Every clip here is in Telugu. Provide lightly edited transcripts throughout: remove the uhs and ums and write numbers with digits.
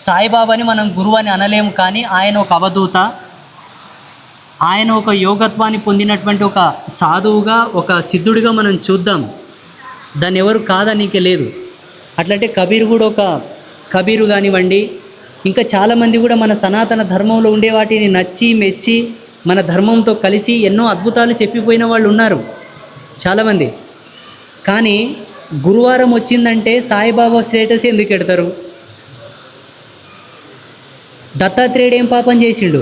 సాయిబాబాని మనం గురువు అని అనలేము, కానీ ఆయన ఒక అవధూత, ఆయన ఒక యోగత్వాన్ని పొందినటువంటి ఒక సాధువుగా, ఒక సిద్ధుడిగా మనం చూద్దాం. దాన్ని ఎవరు కాదనీకే లేదు. అట్లంటే కబీర్ కూడా ఒక కబీరు కానివ్వండి, ఇంకా చాలామంది కూడా మన సనాతన ధర్మంలో ఉండే వాటిని నచ్చి మెచ్చి మన ధర్మంతో కలిసి ఎన్నో అద్భుతాలు చెప్పిపోయిన వాళ్ళు ఉన్నారు చాలామంది. కానీ గురువారం వచ్చిందంటే సాయిబాబా స్టేటస్ ఎందుకు పెడతారు? దత్తాత్రేయుడు ఏం పాపం చేసిండు?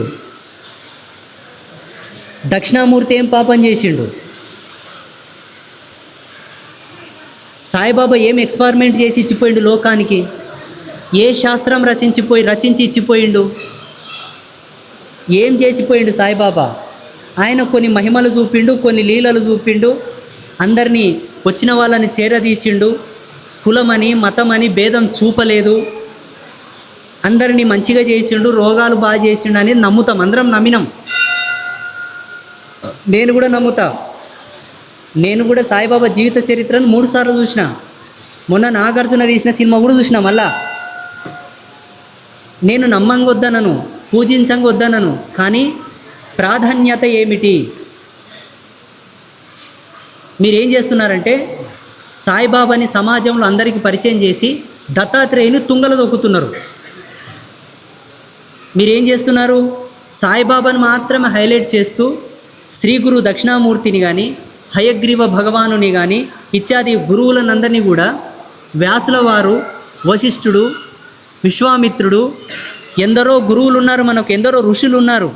దక్షిణామూర్తి ఏం పాపం చేసిండు? సాయిబాబా ఏం ఎక్స్పెరిమెంట్ చేసి ఇచ్చిపోయిండు లోకానికి? ఏ శాస్త్రం రచించి ఇచ్చిపోయిండు? ఏం చేసిపోయిండు సాయిబాబా? ఆయన కొన్ని మహిమలు చూపిండు, కొన్ని లీలలు చూపిండు, అందరినీ వచ్చిన వాళ్ళని చేరదీసిండు. కులమని మతమని భేదం చూపలేదు, అందరినీ మంచిగా చేసిండు, రోగాలు బాగా చేసిండు అనేది నమ్ముతాం, అందరం నమ్మినాం. నేను కూడా నమ్ముతా. నేను కూడా సాయిబాబా జీవిత చరిత్రను 3 సార్లు చూసిన. మొన్న నాగార్జున తీసిన సినిమా కూడా చూసిన. మళ్ళా నేను నమ్మంగొద్దనను, పూజించంగొద్దనను, కానీ ప్రాధాన్యత ఏమిటి? మీరేం చేస్తున్నారంటే సాయిబాబాని సమాజంలో అందరికీ పరిచయం చేసి దత్తాత్రేయుని తుంగలో దొక్కుతున్నారు. మీరేం చేస్తున్నారు? సాయిబాబాను మాత్రమే హైలైట్ చేస్తూ శ్రీ గురు దక్షిణామూర్తిని కానీ, హయగ్రీవ భగవానుని కానీ, ఇత్యాది గురువులనందరినీ కూడా, వ్యాసుల వారు, వశిష్ఠుడు, విశ్వామిత్రుడు, ఎందరో గురువులు ఉన్నారు, మనకు ఎందరో ఋషులు ఉన్నారు.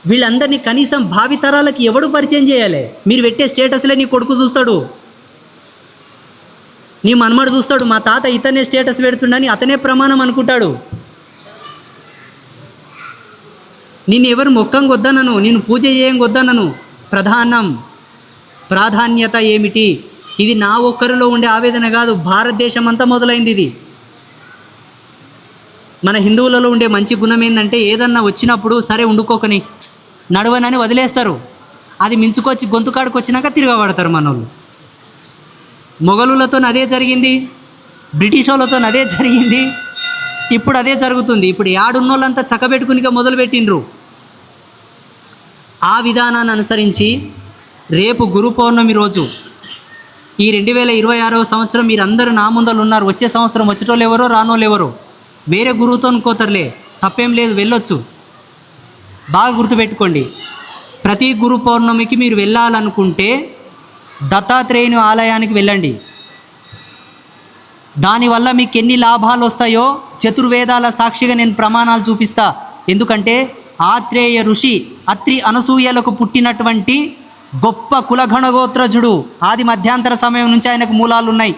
వీళ్ళందరినీ కనీసం భావితరాలకి ఎవడు పరిచయం చేయాలి? మీరు పెట్టే స్టేటస్లే నీ కొడుకు చూస్తాడు, నీ మనమడు చూస్తాడు. మా తాత ఇతనే స్టేటస్ పెడుతుండని అతనే ప్రమాణం అనుకుంటాడు. నిన్ను ఎవరు మొక్కంగా వద్దనను, నేను పూజ చేయంగా వద్దనను. ప్రాధాన్యత ఏమిటి? ఇది నా ఒక్కరిలో ఉండే ఆవేదన కాదు, భారతదేశం అంతా మొదలైంది ఇది. మన హిందువులలో ఉండే మంచి గుణం ఏంటంటే ఏదన్నా వచ్చినప్పుడు సరే ఉండుకోకని నడవనని వదిలేస్తారు. అది మించుకొచ్చి గొంతుకాడికి వచ్చినాక తిరగబడతారు మనోళ్ళు. మొఘలులతో అదే జరిగింది, బ్రిటిష్ వాళ్ళతో అదే జరిగింది, ఇప్పుడు అదే జరుగుతుంది. ఇప్పుడు యాడున్నోళ్ళంతా చక్కబెట్టుకునిగా మొదలుపెట్టిండ్రు. ఆ విధానాన్ని అనుసరించి రేపు గురు పౌర్ణమి రోజు ఈ 2026వ సంవత్సరం మీరందరూ నా ముందలు ఉన్నారు. వచ్చే సంవత్సరం వచ్చేటోళ్ళు ఎవరో రానోళ్ళు ఎవరో వేరే గురువుతో అనుకోతారులే, తప్పేం లేదు, వెళ్ళొచ్చు. బాగా గుర్తుపెట్టుకోండి, ప్రతి గురు పౌర్ణమికి మీరు వెళ్ళాలనుకుంటే దత్తాత్రేయుని ఆలయానికి వెళ్ళండి. దానివల్ల మీకు ఎన్ని లాభాలు వస్తాయో చతుర్వేదాల సాక్షిగా నేను ప్రమాణాలు చూపిస్తా. ఎందుకంటే ఆత్రేయ ఋషి అత్రి అనసూయలకు పుట్టినటువంటి గొప్ప కులగణగోత్రజుడు. ఆది మధ్యాంతర సమయం నుంచి ఆయనకు మూలాలు ఉన్నాయి.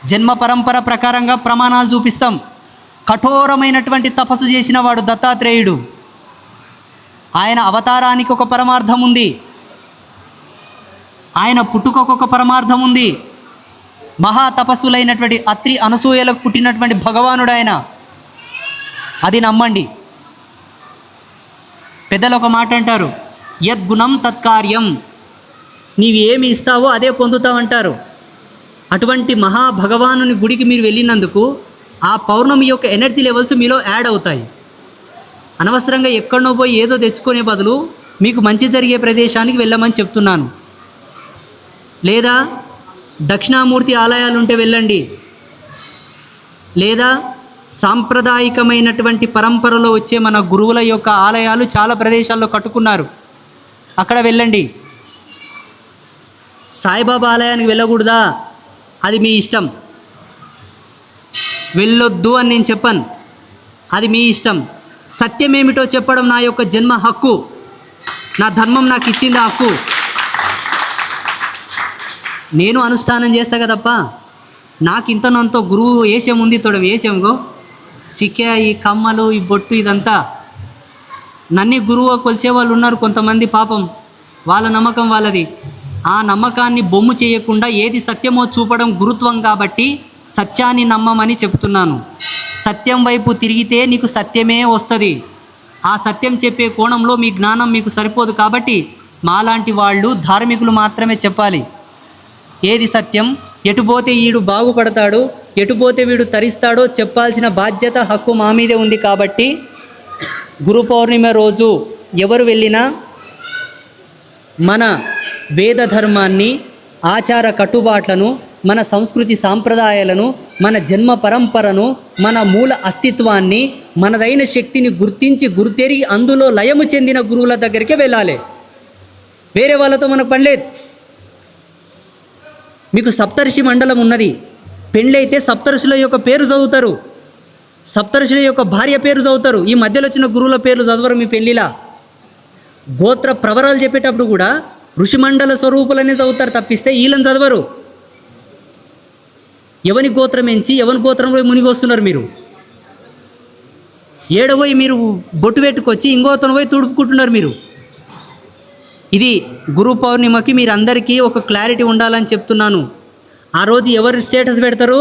జన్మ పరంపర ప్రకారంగా ప్రమాణాలు చూపిస్తాం. కఠోరమైనటువంటి తపస్సు చేసిన వాడు దత్తాత్రేయుడు. ఆయన అవతారానికి ఒక పరమార్థం ఉంది, ఆయన పుట్టుకకు ఒక పరమార్థం ఉంది. మహా తపస్సులైనటువంటి అత్రి అనసూయలకు పుట్టినటువంటి భగవానుడు ఆయన. అది నమ్మండి. పెద్దలు ఒక మాట అంటారు, యద్గుణం తత్కార్యం. నీవు ఏమి ఇస్తావో అదే పొందుతావంటారు. అటువంటి మహాభగవానుని గుడికి మీరు వెళ్ళినందుకు ఆ పౌర్ణమి యొక్క ఎనర్జీ లెవెల్స్ మీలో యాడ్ అవుతాయి. అనవసరంగా ఎక్కడనో పోయి ఏదో తెచ్చుకునే బదులు మీకు మంచి జరిగే ప్రదేశానికి వెళ్ళమని చెప్తున్నాను. లేదా దక్షిణామూర్తి ఆలయాలు ఉంటే వెళ్ళండి, లేదా సాంప్రదాయికమైనటువంటి పరంపరలో వచ్చే మన గురువుల యొక్క ఆలయాలు చాలా ప్రదేశాల్లో కట్టుకున్నారు, అక్కడ వెళ్ళండి. సాయిబాబా ఆలయానికి వెళ్ళకూడదా? అది మీ ఇష్టం. వెళ్ళొద్దు అని నేను చెప్పను, అది మీ ఇష్టం. సత్యమేమిటో చెప్పడం నా యొక్క జన్మ హక్కు, నా ధర్మం నాకు ఇచ్చింది హక్కు. నేను అనుష్ఠానం చేస్తా కదప్ప. నాకు ఇంతనంతో గురువు వేషం ఉంది, తోడం వేషంగో సిక్కే, ఈ కమ్మలు, ఈ బొట్టు, ఇదంతా నన్ను గురువు కొలిసే వాళ్ళు ఉన్నారు కొంతమంది. పాపం వాళ్ళ నమ్మకం వాళ్ళది. ఆ నమ్మకాన్ని బొమ్ము చేయకుండా ఏది సత్యమో చూపడం గురుత్వం కాబట్టి సత్యాన్ని నమ్మమని చెప్తున్నాను. సత్యం వైపు తిరిగితే నీకు సత్యమే వస్తుంది. ఆ సత్యం చెప్పే కోణంలో మీ జ్ఞానం మీకు సరిపోదు కాబట్టి మాలాంటి వాళ్ళు ధార్మికులు మాత్రమే చెప్పాలి. ఏది సత్యం, ఎటు పోతే ఈడు బాగుపడతాడు, ఎటుపోతే వీడు తరిస్తాడో చెప్పాల్సిన బాధ్యత, హక్కు మా మీదే ఉంది. కాబట్టి గురు పౌర్ణిమ రోజు ఎవరు వెళ్ళినా మన వేద ధర్మాన్ని, ఆచార కట్టుబాట్లను, మన సంస్కృతి సాంప్రదాయాలను, మన జన్మ పరంపరను, మన మూల అస్తిత్వాన్ని, మనదైన శక్తిని గుర్తించి గుర్తెరిగి అందులో లయము చెందిన గురువుల దగ్గరికి వెళ్ళాలి. వేరే వాళ్ళతో మనకు పని లేదు. మీకు సప్తర్షి మండలం ఉన్నది. పెళ్ళైతే సప్తర్షుల యొక్క పేరు చదువుతారు, సప్తర్షుల యొక్క భార్య పేరు చదువుతారు. ఈ మధ్యలో వచ్చిన గురువుల పేర్లు చదవరు మీ పెళ్ళిలా. గోత్ర ప్రవరాలు చెప్పేటప్పుడు కూడా ఋషిమండల స్వరూపులనే చదువుతారు తప్పిస్తే వీళ్ళని చదవరు. ఎవని గోత్రం ఎంచి ఎవని గోత్రంలో మునిగి వస్తున్నారు మీరు. ఏడబోయి మీరు బొట్టు పెట్టుకొచ్చి ఇంకోతను పోయి తుడుపుకుంటున్నారు మీరు. ఇది గురు పౌర్ణిమకి మీరందరికీ ఒక క్లారిటీ ఉండాలని చెప్తున్నాను. ఆ రోజు ఎవరు స్టేటస్ పెడతారు?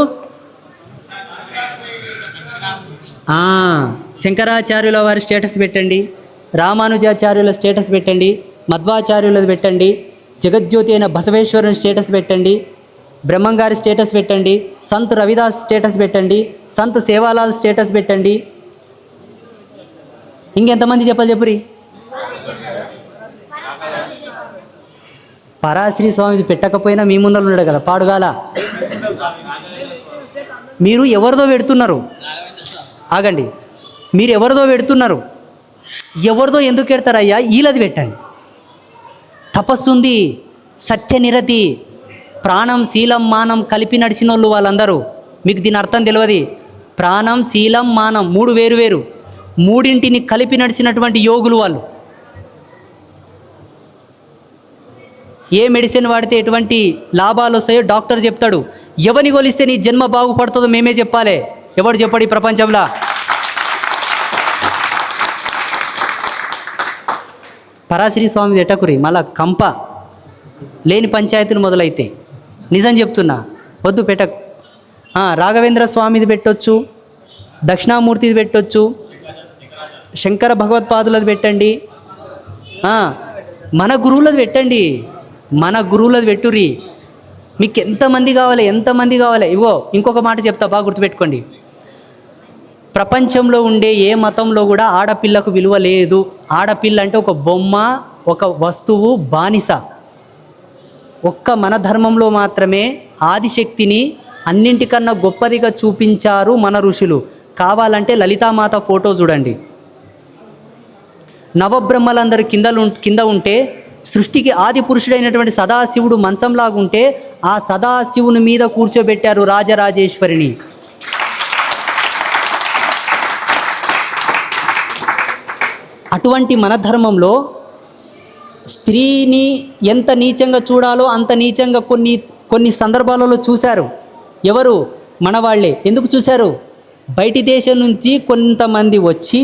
శంకరాచార్యుల వారి స్టేటస్ పెట్టండి, రామానుజాచార్యుల స్టేటస్ పెట్టండి, మధ్వాచార్యులది పెట్టండి, జగజ్యోతి అయిన బసవేశ్వరుని స్టేటస్ పెట్టండి, బ్రహ్మంగారి స్టేటస్ పెట్టండి, సంత్ రవిదాస్ స్టేటస్ పెట్టండి, సంత్ సేవాలాల్ స్టేటస్ పెట్టండి. ఇంకెంతమంది చెప్పాలి చెప్పురి? పరాశ్రీ స్వామిది పెట్టకపోయినా మీ ముందర ఉన్నాడు కదా, పాడుగాల. మీరు ఎవరిదో పెడుతున్నారు? ఆగండి, మీరు ఎవరిదో పెడుతున్నారు? ఎవరిదో ఎందుకు పెడతారయ్యా? వీళ్ళది పెట్టండి. తపస్సుంది, సత్యనిరతి, ప్రాణం శీలం మానం కలిపి నడిచిన వాళ్ళు వాళ్ళందరూ. మీకు దీని అర్థం తెలియదు. ప్రాణం శీలం మానం మూడు వేరు వేరు, మూడింటిని కలిపి నడిచినటువంటి యోగులు వాళ్ళు. ఏ మెడిసిన్ వాడితే ఎటువంటి లాభాలు వస్తాయో డాక్టర్ చెప్తాడు. ఎవరిని కొలిస్తే నీ జన్మ బాగుపడుతుందో మేమే చెప్పాలి. ఎవడు చెప్పాడు ఈ ప్రపంచంలో? పరాశ్రీ స్వామి ఎటకురి మళ్ళా కంప లేని పంచాయతీలు మొదలైతే. నిజం చెప్తున్నా, వద్దు పెట్టకు. రాఘవేంద్ర స్వామిది పెట్టొచ్చు, దక్షిణామూర్తిది పెట్టొచ్చు, శంకర భగవత్పాదులది పెట్టండి, మన గురువులది పెట్టండి, మన గురువులది పెట్టుర్రి. మీకు ఎంతమంది కావాలి, ఎంతమంది కావాలి? ఇవో ఇంకొక మాట చెప్తా, బాగా గుర్తుపెట్టుకోండి. ప్రపంచంలో ఉండే ఏ మతంలో కూడా ఆడపిల్లకు విలువ లేదు. ఆడపిల్ల అంటే ఒక బొమ్మ, ఒక వస్తువు, బానిస. ఒక్క మన ధర్మంలో మాత్రమే ఆదిశక్తిని అన్నింటికన్నా గొప్పదిగా చూపించారు మన ఋషులు. కావాలంటే లలితామాత ఫోటో చూడండి. నవబ్రహ్మలందరూ కింద ఉంటే సృష్టికి ఆది పురుషుడైనటువంటి సదాశివుడు మంచంలాగుంటే ఆ సదాశివుని మీద కూర్చోబెట్టారు రాజరాజేశ్వరిని. అటువంటి మన ధర్మంలో స్త్రీని ఎంత నీచంగా చూడాలో అంత నీచంగా కొన్ని సందర్భాలలో చూశారు. ఎవరు? మన వాళ్ళే. ఎందుకు చూశారు? బయటి దేశం నుంచి కొంతమంది వచ్చి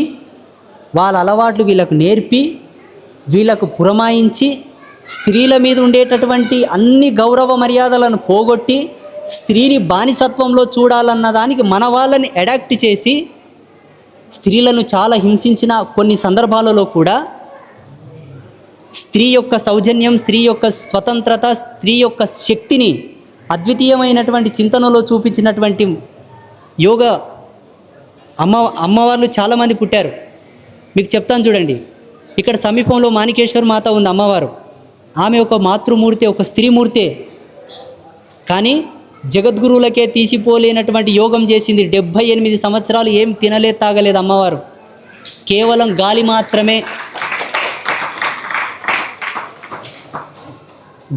వాళ్ళ అలవాట్లు వీళ్ళకు నేర్పి, వీళ్ళకు పురమాయించి, స్త్రీల మీద ఉండేటటువంటి అన్ని గౌరవ మర్యాదలను పోగొట్టి స్త్రీని బానిసత్వంలో చూడాలన్న దానికి మన వాళ్ళని అడాప్ట్ చేసి స్త్రీలను చాలా హింసించిన కొన్ని సందర్భాలలో కూడా స్త్రీ యొక్క సౌజన్యం, స్త్రీ యొక్క స్వతంత్రత, స్త్రీ యొక్క శక్తిని అద్వితీయమైనటువంటి చింతనలో చూపించినటువంటి యోగ అమ్మవార్లు చాలామంది పుట్టారు. మీకు చెప్తాను చూడండి. ఇక్కడ సమీపంలో మాణికేశ్వర మాత ఉంది అమ్మవారు. ఆమె ఒక మాతృమూర్తి, ఒక స్త్రీమూర్తే. కానీ జగద్గురువులకే తీసిపోలేనటువంటి యోగం చేసింది. 78 సంవత్సరాలు ఏం తినలేదు, తాగలేదు అమ్మవారు. కేవలం గాలి మాత్రమే,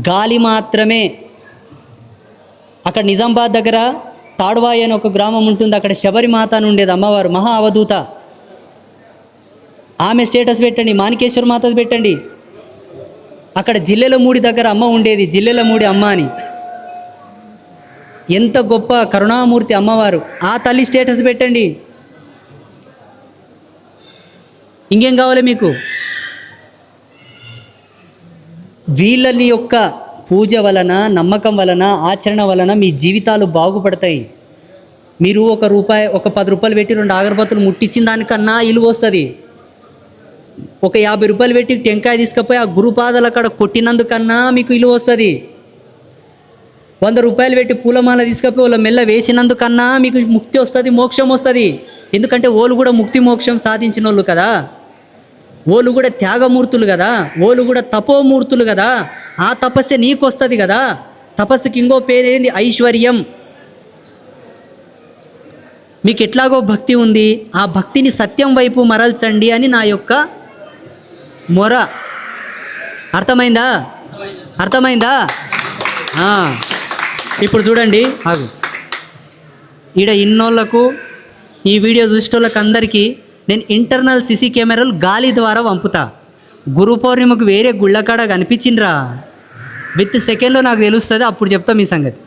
గాలి మాత్రమే. అక్కడ నిజామాబాద్ దగ్గర తాడ్వాయి అని ఒక గ్రామం ఉంటుంది. అక్కడ శబరిమాత అని ఉండేది అమ్మవారు, మహా అవధూత. ఆమె స్టేటస్ పెట్టండి, మాణికేశ్వర మాతది పెట్టండి. అక్కడ జిల్లెల మూడి దగ్గర అమ్మ ఉండేది, జిల్లెల మూడి అమ్మ అని. ఎంత గొప్ప కరుణామూర్తి అమ్మవారు. ఆ తల్లి స్టేటస్ పెట్టండి. ఇంకేం కావాలి మీకు? వీళ్ళని యొక్క పూజ వలన, నమ్మకం వలన, ఆచరణ వలన మీ జీవితాలు బాగుపడతాయి. మీరు ఒక 10 రూపాయలు పెట్టి 2 అగరబత్తులు ముట్టించిన దానికన్నా ఇలువ వస్తుంది. ఒక 50 రూపాయలు పెట్టి టెంకాయ తీసుకపోయి ఆ గురుపాదాల అక్కడ కొట్టినందుకన్నా మీకు ఇలువ వస్తుంది. రూపాయలు పెట్టి పూలమాల తీసుకపోయి వాళ్ళ మెల్ల వేసినందుకన్నా మీకు ముక్తి వస్తుంది, మోక్షం వస్తుంది. ఎందుకంటే వాళ్ళు కూడా ముక్తి మోక్షం సాధించిన వాళ్ళు కదా, వాళ్ళు కూడా త్యాగమూర్తులు కదా, వాళ్ళు కూడా తపోమూర్తులు కదా. ఆ తపస్సే నీకు వస్తుంది కదా. తపస్సుకి ఇంకో పేరేంది? ఐశ్వర్యం. మీకు ఎట్లాగో భక్తి ఉంది, ఆ భక్తిని సత్యం వైపు మరల్చండి అని నా యొక్క మొర. అర్థమైందా? అర్థమైందా? ఇప్పుడు చూడండి, ఆగు. ఈడ ఇన్నోళ్ళకు, ఈ వీడియో చూసేటోళ్ళకి అందరికీ నేను ఇంటర్నల్ సీసీ కెమెరాలు గాలి ద్వారా పంపుతా. గురు పౌర్ణిమకు వేరే గుళ్ళకాడ కనిపించిండ్రా, విత్ సెకండ్లో నాకు తెలుస్తుంది, అప్పుడు చెప్తా మీ సంగతి.